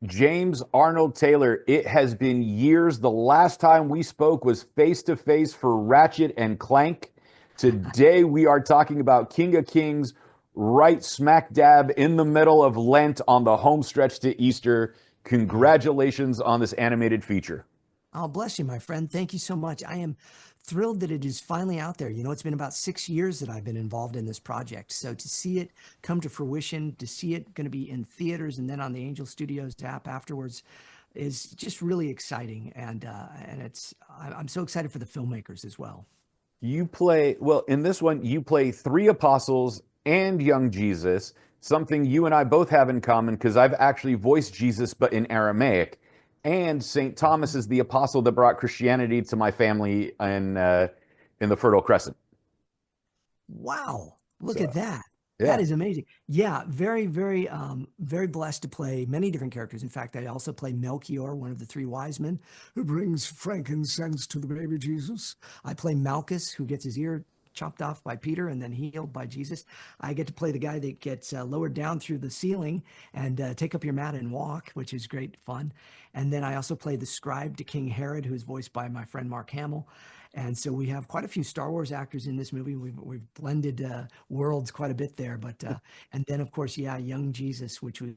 James Arnold Taylor, it has been years. The last time we spoke was face to face for Ratchet and Clank. Today we are talking about King of Kings, right smack dab in the middle of Lent on the home stretch to Easter. Congratulations on this animated feature. Oh, bless you, my friend. Thank you so much. I am thrilled that it is finally out there. It's been about 6 years that I've been involved in this project. So to see it come to fruition, to see it going to be in theaters and then on the Angel Studios app afterwards is just really exciting. And I'm so excited for the filmmakers as well. You play, well, in this one, you play three apostles and young Jesus, something you and I both have in common because I've actually voiced Jesus, but in Aramaic. And St. Thomas is the apostle that brought Christianity to my family in the Fertile Crescent. Wow. Look at So, that. That yeah. is amazing. Yeah, very blessed to play many different characters. In fact, I also play Melchior, one of the three wise men who brings frankincense to the baby Jesus. I play Malchus, who gets his ear chopped off by Peter and then healed by Jesus. I get to play the guy that gets lowered down through the ceiling and take up your mat and walk, which is great fun. And then I also play the scribe to King Herod, who is voiced by my friend Mark Hamill. And so we have quite a few Star Wars actors in this movie. We've blended worlds quite a bit there, but and then of course, yeah, young Jesus, which was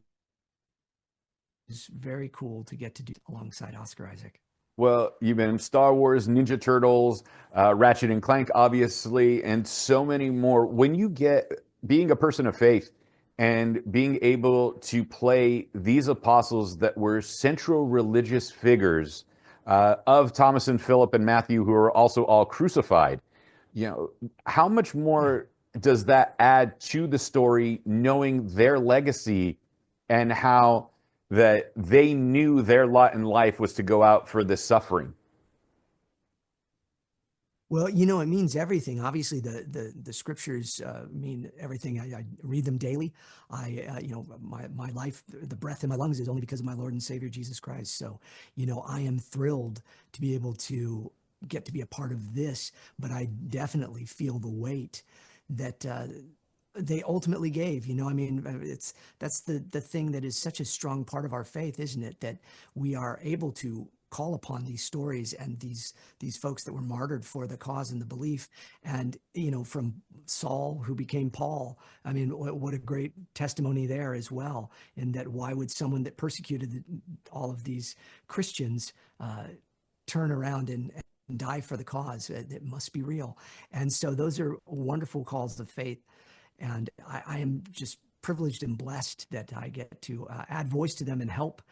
very cool to get to do alongside Oscar Isaac. Well, you've been in Star Wars, Ninja Turtles, Ratchet and Clank, obviously, and so many more. When you get being a person of faith and being able to play these apostles that were central religious figures of Thomas and Philip and Matthew, who are also all crucified, how much Yeah. more does that add to the story, knowing their legacy and how that they knew their lot in life was to go out for the suffering? Well, it means everything. Obviously, the scriptures mean everything. I read them daily. My life, the breath in my lungs is only because of my Lord and Savior Jesus Christ. So, I am thrilled to be able to get to be a part of this. But I definitely feel the weight that they ultimately gave. It's that's the thing that is such a strong part of our faith, isn't it? That we are able to call upon these stories and these folks that were martyred for the cause and the belief. And from Saul, who became Paul, I mean, what a great testimony there as well. And that why would someone that persecuted all of these Christians turn around and die for the cause? It must be real. And so those are wonderful calls of faith. And I am just privileged and blessed that I get to add voice to them and help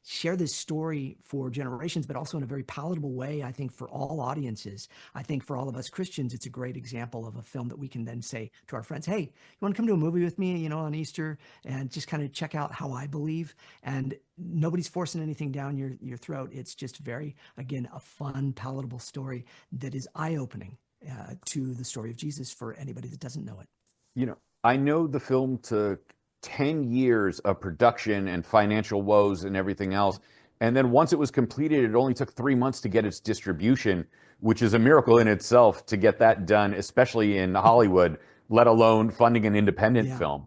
share this story for generations, but also in a very palatable way, I think, for all audiences. I think for all of us Christians, it's a great example of a film that we can then say to our friends, hey, you want to come to a movie with me, on Easter and just kind of check out how I believe? And nobody's forcing anything down your throat. It's just very, again, a fun, palatable story that is eye-opening to the story of Jesus for anybody that doesn't know it. I know the film took 10 years of production and financial woes and everything else. And then once it was completed, it only took 3 months to get its distribution, which is a miracle in itself to get that done, especially in Hollywood, let alone funding an independent Yeah. film.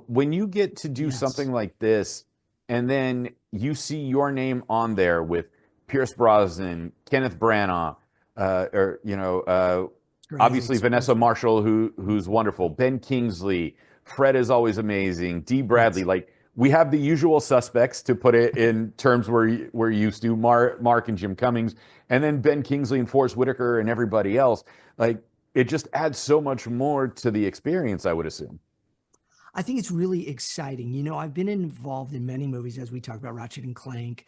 When you get to do Yes. something like this, and then you see your name on there with Pierce Brosnan, Kenneth Branagh, or Oscar obviously Isaac's Vanessa wonderful. Marshall, who's wonderful, Ben Kingsley, Fred is always amazing, D. Bradley. Yes. Like we have the usual suspects to put it in terms we're used to, Mark and Jim Cummings, and then Ben Kingsley and Forrest Whitaker and everybody else. Like it just adds so much more to the experience, I would assume. I think it's really exciting. I've been involved in many movies, as we talked about Ratchet and Clank,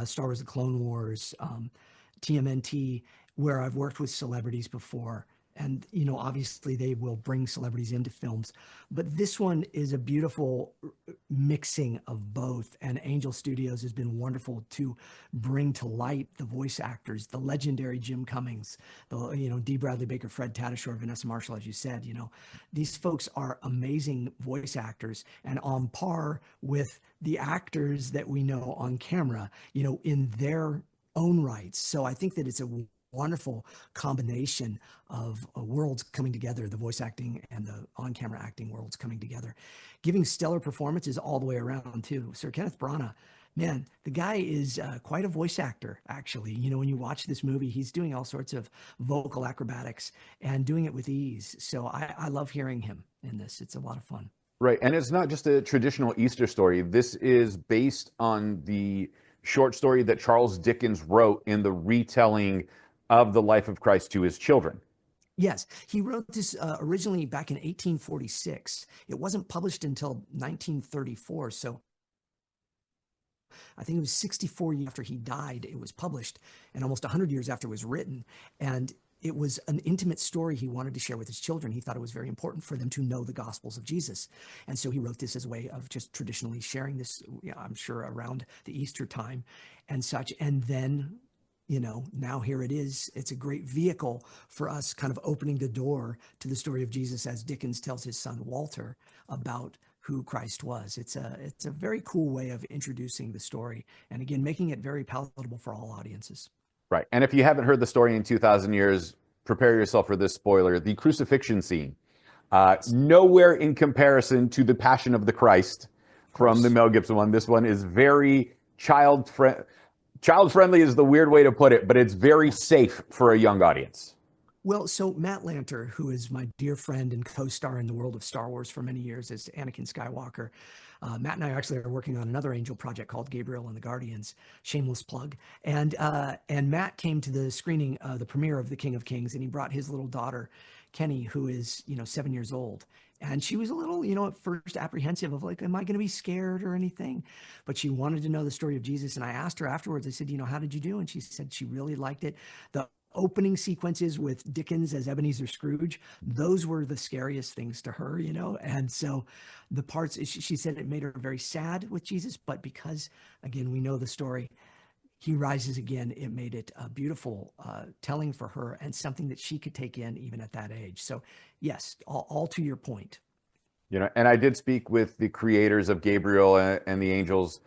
Star Wars: The Clone Wars, TMNT, where I've worked with celebrities before. And, obviously they will bring celebrities into films. But this one is a beautiful mixing of both. And Angel Studios has been wonderful to bring to light the voice actors, the legendary Jim Cummings, D. Bradley Baker, Fred Tatasciore, Vanessa Marshall, as you said. These folks are amazing voice actors and on par with the actors that we know on camera, in their own rights. So I think that it's a wonderful combination of worlds coming together, the voice acting and the on-camera acting worlds coming together, giving stellar performances all the way around too. Sir Kenneth Branagh, Man, the guy is quite a voice actor, actually. You know, when you watch this movie, he's doing all sorts of vocal acrobatics and doing it with ease. So I love hearing him in this. It's a lot of fun. Right. And it's not just a traditional Easter story. This is based on the short story that Charles Dickens wrote in the retelling of the life of Christ to his children. Yes, he wrote this originally back in 1846. It wasn't published until 1934. So I think it was 64 years after he died, it was published, and almost 100 years after it was written. And it was an intimate story he wanted to share with his children. He thought it was very important for them to know the Gospels of Jesus. And so he wrote this as a way of just traditionally sharing this, I'm sure, around the Easter time and such. And then, you know, now here it is. It's a great vehicle for us kind of opening the door to the story of Jesus as Dickens tells his son Walter about who Christ was. It's a very cool way of introducing the story, and again, making it very palatable for all audiences. Right. And if you haven't heard the story in 2000 years, prepare yourself for this spoiler. The crucifixion scene, nowhere in comparison to the Passion of the Christ from the Mel Gibson one. This one is very child friendly is the weird way to put it, but it's very safe for a young audience. Well, so Matt Lanter, who is my dear friend and co-star in the world of Star Wars for many years as Anakin Skywalker, Matt and I actually are working on another angel project called Gabriel and the Guardians. Shameless plug. And Matt came to the screening, the premiere of The King of Kings, and he brought his little daughter, Kenny, who is 7 years old. And she was a little, at first apprehensive of like, am I going to be scared or anything? But she wanted to know the story of Jesus. And I asked her afterwards, I said, how did you do? And she said she really liked it. The opening sequences with Dickens as Ebenezer Scrooge, those were the scariest things to her, And so the parts, she said it made her very sad with Jesus, but because, again, we know the story, he rises again, it made it a beautiful telling for her and something that she could take in even at that age. So yes, all to your point. And I did speak with the creators of Gabriel and the Angels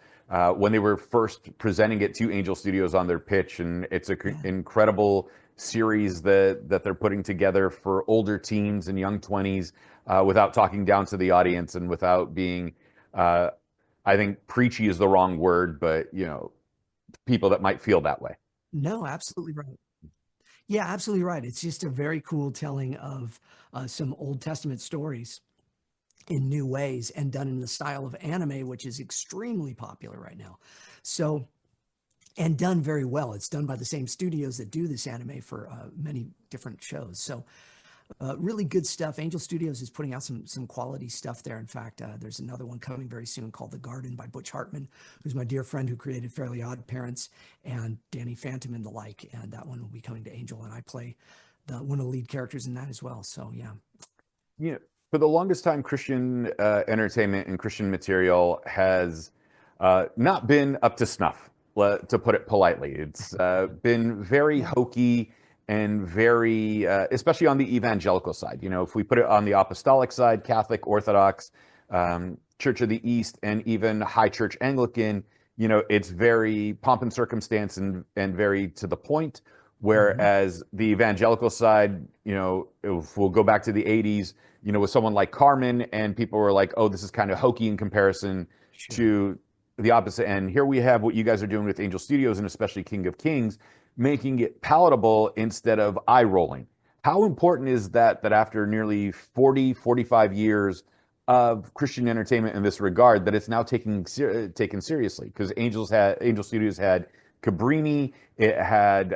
when they were first presenting it to Angel Studios on their pitch, and it's an incredible series that they're putting together for older teens and young 20s without talking down to the audience and without being, I think preachy is the wrong word, but people that might feel that way. No, absolutely right. Yeah, absolutely right. It's just a very cool telling of some Old Testament stories in new ways and done in the style of anime, which is extremely popular right now. So, and done very well. It's done by the same studios that do this anime for many different shows. So, really good stuff. Angel Studios is putting out some quality stuff there. In fact, there's another one coming very soon called The Garden by Butch Hartman, who's my dear friend who created Fairly Odd Parents and Danny Phantom and the like. And that one will be coming to Angel, and I play one of the lead characters in that as well. So yeah. For the longest time, Christian entertainment and Christian material has not been up to snuff, to put it politely. It's been very hokey and very, especially on the evangelical side. If we put it on the apostolic side, Catholic, Orthodox, Church of the East, and even High Church Anglican, it's very pomp and circumstance and very to the point. Whereas the evangelical side, if we'll go back to the 80s, with someone like Carmen, and people were like, oh, this is kind of hokey in comparison to the opposite end. Here we have what you guys are doing with Angel Studios and especially King of Kings, making it palatable instead of eye rolling. How important is that after nearly 45 years of Christian entertainment in this regard, that it's now taken seriously? Because Angel Studios had Cabrini, it had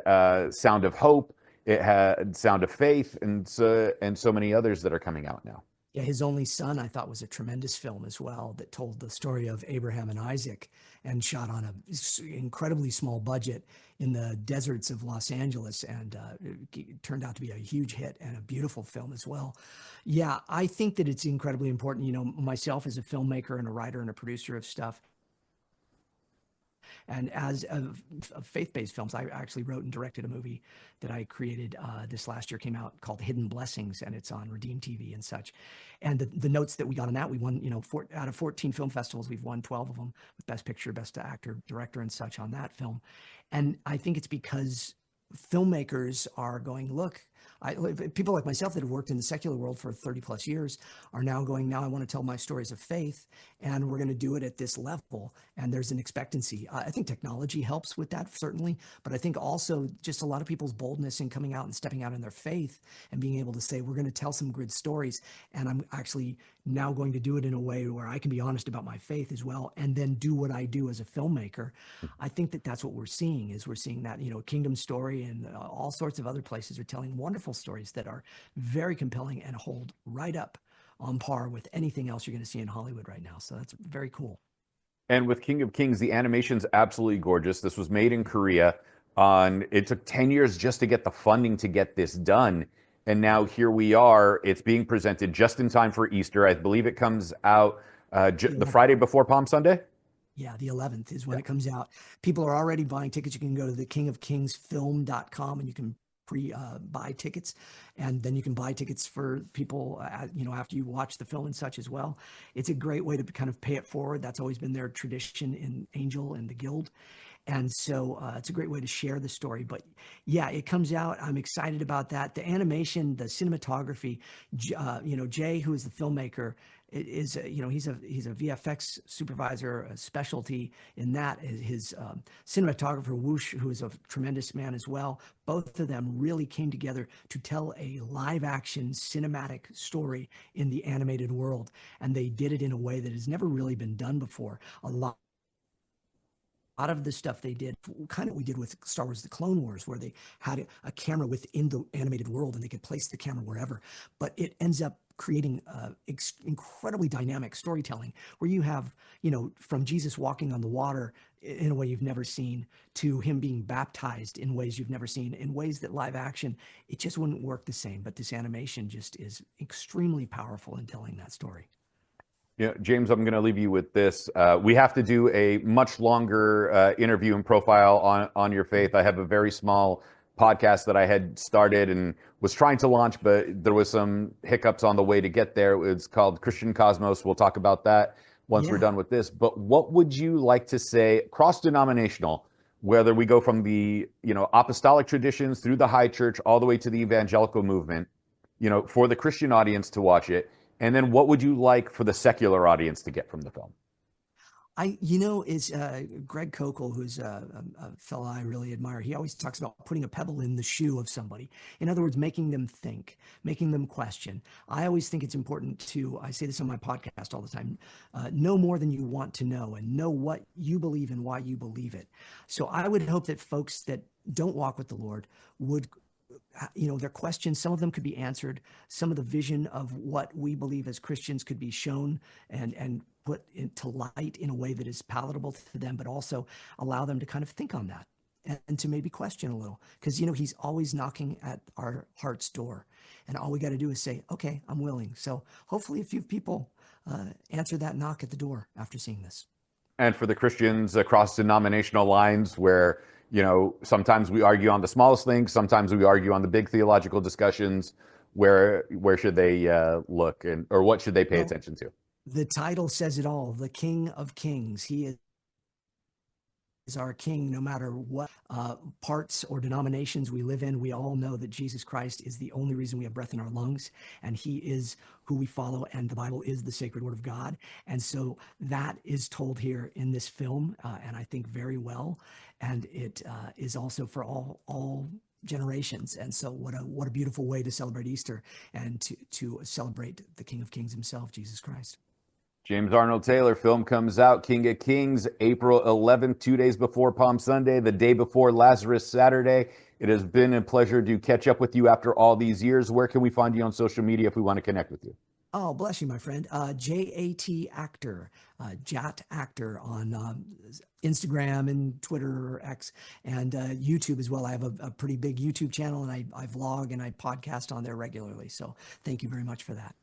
Sound of Hope, it had Sound of Faith, and so many others that are coming out now. Yeah, His Only Son, I thought, was a tremendous film as well that told the story of Abraham and Isaac and shot on an incredibly small budget in the deserts of Los Angeles. And it turned out to be a huge hit and a beautiful film as well. Yeah, I think that it's incredibly important. Myself as a filmmaker and a writer and a producer of stuff, and as of faith-based films, I actually wrote and directed a movie that I created this last year, came out, called Hidden Blessings, and it's on Redeem TV and such. And the notes that we got on that, we won, out of 14 film festivals, we've won 12 of them with Best Picture, Best Actor, Director, and such on that film. And I think it's because filmmakers are going, look, People like myself that have worked in the secular world for 30 plus years are now going, now I want to tell my stories of faith, and we're going to do it at this level. And there's an expectancy. I think technology helps with that, certainly, but I think also just a lot of people's boldness in coming out and stepping out in their faith and being able to say, we're going to tell some good stories. And I'm actually now going to do it in a way where I can be honest about my faith as well, and then do what I do as a filmmaker. I think that that's what we're seeing, is we're seeing that, Kingdom Story and all sorts of other places are telling wonderful stories that are very compelling and hold right up on par with anything else you're going to see in Hollywood right now. So that's very cool. And with King of Kings, the animation's absolutely gorgeous. This was made in Korea. It took 10 years just to get the funding to get this done. And now here we are. It's being presented just in time for Easter. I believe it comes out the Friday before Palm Sunday. Yeah, the 11th is when it comes out. People are already buying tickets. You can go to the kingofkingsfilm.com and you can buy tickets, and then you can buy tickets for people after you watch the film and such as well. It's a great way to kind of pay it forward. That's always been their tradition in Angel and the Guild. And so it's a great way to share the story. But yeah, it comes out. I'm excited about that. The animation, the cinematography, Jay, who is the filmmaker, is he's a VFX supervisor, a specialty in that. His cinematographer Whoosh, who is a tremendous man as well. Both of them really came together to tell a live action cinematic story in the animated world, and they did it in a way that has never really been done before. A lot of the stuff they did, kind of we did with Star Wars: The Clone Wars, where they had a camera within the animated world and they could place the camera wherever. But it ends up creating incredibly dynamic storytelling where you have, from Jesus walking on the water in a way you've never seen, to him being baptized in ways you've never seen, in ways that live action, it just wouldn't work the same. But this animation just is extremely powerful in telling that story. Yeah, James, I'm going to leave you with this. We have to do a much longer interview and profile on your faith. I have a very small podcast that I had started and was trying to launch, but there was some hiccups on the way to get there. It's called Christian Cosmos. We'll talk about that once we're done with this. But what would you like to say, cross-denominational, whether we go from the apostolic traditions through the high church all the way to the evangelical movement, for the Christian audience to watch it? And then what would you like for the secular audience to get from the film? Is Greg Kokel, who's a fellow I really admire. He always talks about putting a pebble in the shoe of somebody. In other words, making them think, making them question. I always think it's important to, I say this on my podcast all the time, know more than you want to know, and know what you believe and why you believe it. So I would hope that folks that don't walk with the Lord would, their questions, some of them could be answered. Some of the vision of what we believe as Christians could be shown and put into light in a way that is palatable to them, but also allow them to kind of think on that and to maybe question a little. Because, he's always knocking at our heart's door. And all we got to do is say, okay, I'm willing. So hopefully a few people answer that knock at the door after seeing this. And for the Christians across denominational lines where, sometimes we argue on the smallest things, sometimes we argue on the big theological discussions, where should they look, or what should they pay attention to? The title says it all. The King of Kings. He is our King, no matter what parts or denominations we live in. We all know that Jesus Christ is the only reason we have breath in our lungs, and he is who we follow, and the Bible is the sacred word of God. And so that is told here in this film, and I think very well. And it is also for all generations. And so what a beautiful way to celebrate Easter and to celebrate the King of Kings himself, Jesus Christ. James Arnold Taylor, film comes out, King of Kings, April 11th, 2 days before Palm Sunday, the day before Lazarus Saturday. It has been a pleasure to catch up with you after all these years. Where can we find you on social media if we want to connect with you? Oh, bless you, my friend. JAT Actor, Jat Actor on Instagram and Twitter, X, and YouTube as well. I have a pretty big YouTube channel, and I vlog and I podcast on there regularly. So thank you very much for that.